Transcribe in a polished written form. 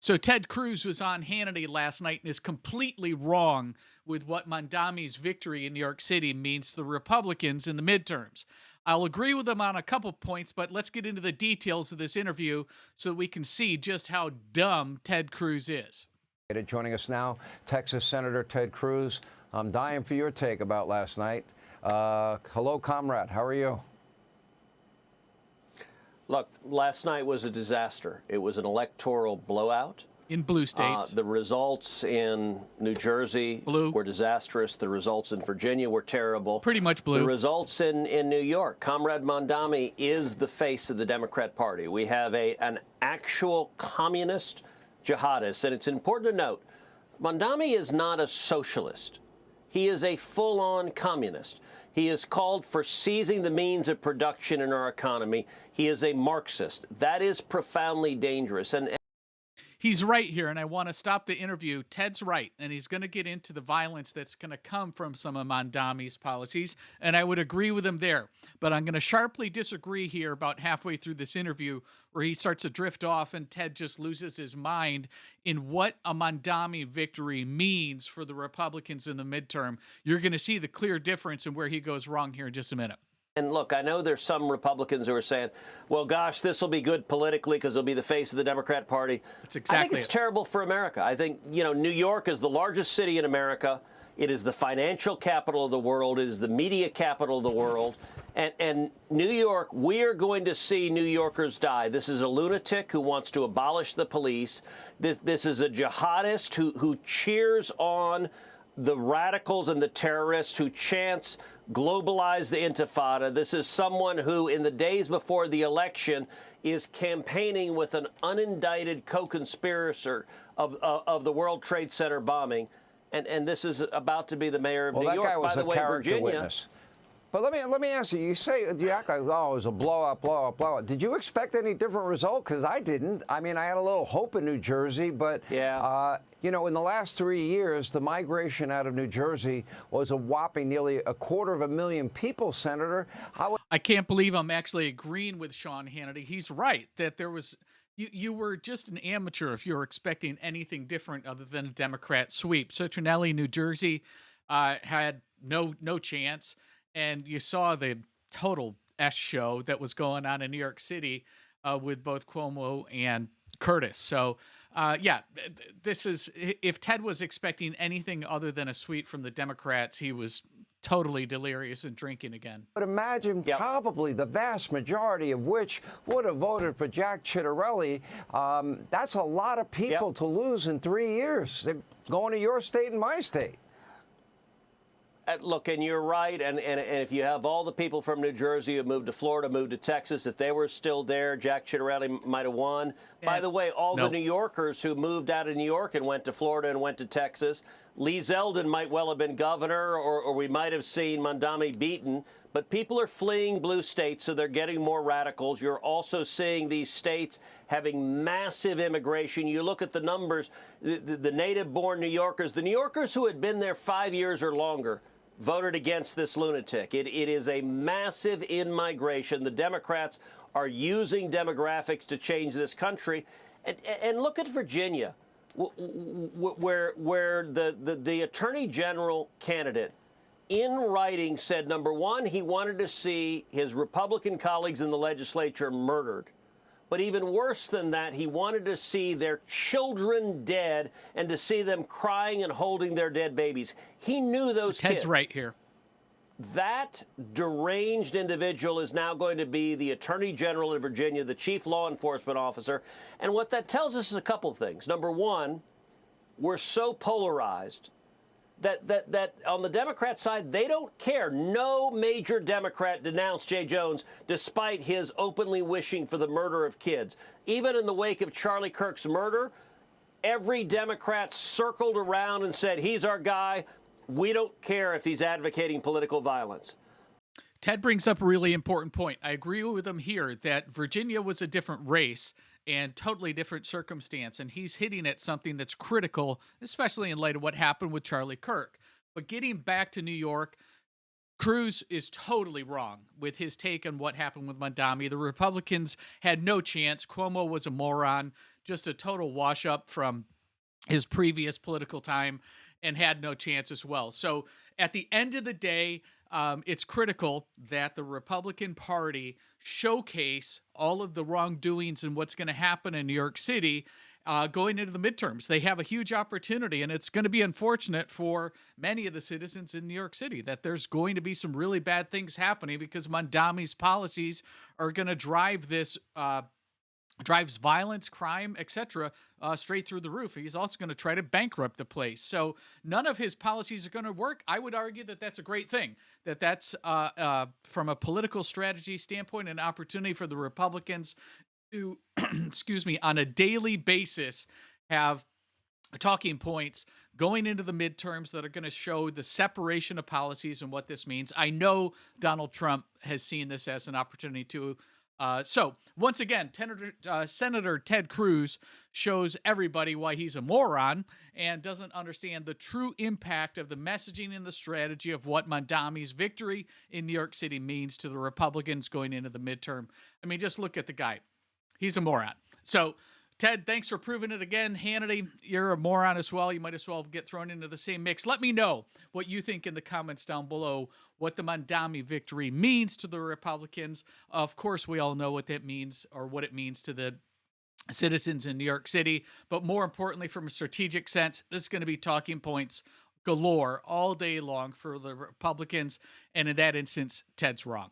So Ted Cruz was on Hannity last night and is completely wrong with what Mamdani's victory in New York City means to the Republicans in the midterms. I'll agree with him on a couple points, but let's get into the details of this interview so we can see just how dumb Ted Cruz is. Joining us now, Texas Senator Ted Cruz. I'm dying for your take about last night. Hello, comrade. How are you? Look, last night was a disaster. It was an electoral blowout. In blue states. The results in New Jersey were disastrous. The results in Virginia were terrible. Pretty much blue. The results in New York. Comrade Mamdani is the face of the Democrat Party. We have an actual communist jihadist. And it's important to note, Mamdani is not a socialist. He is a full-on communist. He has called for seizing the means of production in our economy. He is a Marxist. That is profoundly dangerous. And he's right here, and I want to stop the interview. Ted's right, and he's going to get into the violence that's going to come from some of Mamdani's policies, and I would agree with him there. But I'm going to sharply disagree here about halfway through this interview where he starts to drift off and Ted just loses his mind in what a Mamdani victory means for the Republicans in the midterm. You're going to see the clear difference in where he goes wrong here in just a minute. And look, I know there's some Republicans who are saying, well, gosh, this will be good politically because it'll be the face of the Democrat Party. That's exactly I think it's terrible for America. I think, New York is the largest city in America. It is the financial capital of the world. It is the media capital of the world. And New York, we are going to see New Yorkers die. This is a lunatic who wants to abolish the police. This is a jihadist who cheers on the radicals and the terrorists who chants globalize the intifada. This is someone who, in the days before the election, is campaigning with an unindicted co-conspirator of the World Trade Center bombing. And this is about to be the mayor of New York. Well, that guy was By the a way, character Virginia, witness. But let me ask you. You act like, oh, it was a blowout. Did you expect any different result? Because I didn't. I mean, I had a little hope in New Jersey, but yeah. In the last 3 years, the migration out of New Jersey was a whopping nearly 250,000 people, Senator. I can't believe I'm actually agreeing with Sean Hannity. He's right that there was. You were just an amateur if you were expecting anything different other than a Democrat sweep. Ciattarelli, New Jersey, had no chance. And you saw the total S show that was going on in New York City with both Cuomo and Curtis. So, this is, if Ted was expecting anything other than a sweep from the Democrats, he was totally delirious and drinking again. But imagine probably the vast majority of which would have voted for Jack Ciattarelli. That's a lot of people to lose in 3 years. They're going to your state and my state. Look, and you're right, and if you have all the people from New Jersey who moved to Florida, moved to Texas, if they were still there, Jack Ciattarelli might have won. By the way, all the New Yorkers who moved out of New York and went to Florida and went to Texas, Lee Zeldin might well have been governor, or we might have seen Mamdani beaten. But people are fleeing blue states, so they're getting more radicals. You're also seeing these states having massive immigration. You look at the numbers, the native-born New Yorkers, the New Yorkers who had been there 5 years or longer, voted against this lunatic. It is a massive in-migration. The Democrats are using demographics to change this country. And look at Virginia, where the Attorney General candidate in writing said, number one, he wanted to see his Republican colleagues in the legislature murdered. But even worse than that, he wanted to see their children dead and to see them crying and holding their dead babies. He knew those kids. Ted's right here. That deranged individual is now going to be the Attorney General of Virginia, the chief law enforcement officer. And what that tells us is a couple things. Number one, we're so polarized that on the Democrat side, they don't care. No major Democrat denounced Jay Jones, despite his openly wishing for the murder of kids. Even in the wake of Charlie Kirk's murder, every Democrat circled around and said, he's our guy. We don't care if he's advocating political violence. Ted brings up a really important point. I agree with him here that Virginia was a different race and totally different circumstance, and he's hitting at something that's critical, especially in light of what happened with Charlie Kirk. But getting back to New York, Cruz is totally wrong with his take on what happened with Mamdani. The Republicans had no chance. Cuomo was a moron. just a total wash up from his previous political time and had no chance as well. So at the end of the day, it's critical that the Republican Party showcase all of the wrongdoings and what's going to happen in New York City going into the midterms. They have a huge opportunity, and it's going to be unfortunate for many of the citizens in New York City that there's going to be some really bad things happening because Mamdani's policies are going to drive this drives violence, crime, etc., straight through the roof. He's also going to try to bankrupt the place. So none of his policies are going to work. I would argue that that's a great thing, that's from a political strategy standpoint, an opportunity for the Republicans to, excuse me, on a daily basis have talking points going into the midterms that are going to show the separation of policies and what this means. I know Donald Trump has seen this as an opportunity to. So once again, Senator Ted Cruz shows everybody why he's a moron and doesn't understand the true impact of the messaging and the strategy of what Mamdani's victory in New York City means to the Republicans going into the midterm. I mean, just look at the guy. He's a moron. So Ted, thanks for proving it again. Hannity, you're a moron as well. You might as well get thrown into the same mix. Let me know what you think in the comments down below, what the Mamdani victory means to the Republicans. Of course, we all know what that means, or what it means to the citizens in New York City. But more importantly, from a strategic sense, this is going to be talking points galore all day long for the Republicans. And in that instance, Ted's wrong.